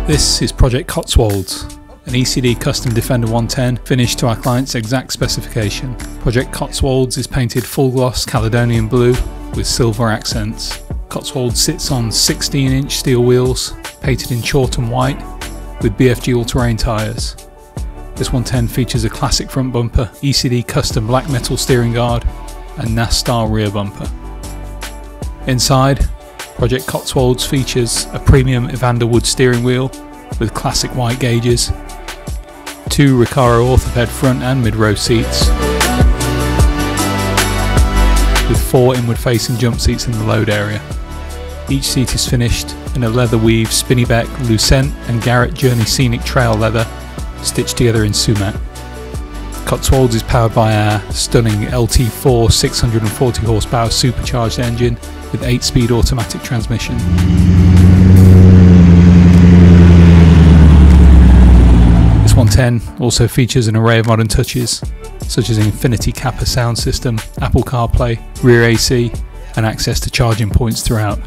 This is Project Cotswolds, an E.C.D custom Defender 110 finished to our client's exact specification. Project Cotswolds is painted full gloss Caledonian blue with silver accents. Cotswolds sits on 16-inch steel wheels, painted in Chawton white with BFG all-terrain tyres. This 110 features a classic front bumper, E.C.D custom black metal steering guard and NAS style rear bumper. Inside, Project Cotswolds features a premium Evander wood steering wheel with classic white gauges, 2 Recaro orthoped front and mid-row seats, with 4 inward facing jump seats in the load area. Each seat is finished in a leather weave Spinneybeck, Lucent and Garrett Journey Scenic Trail leather stitched together in sumac. Cotswolds is powered by our stunning LT4 640 horsepower supercharged engine with 8-speed automatic transmission. This 110 also features an array of modern touches such as an Infinity Kappa sound system, Apple CarPlay, rear AC and access to charging points throughout.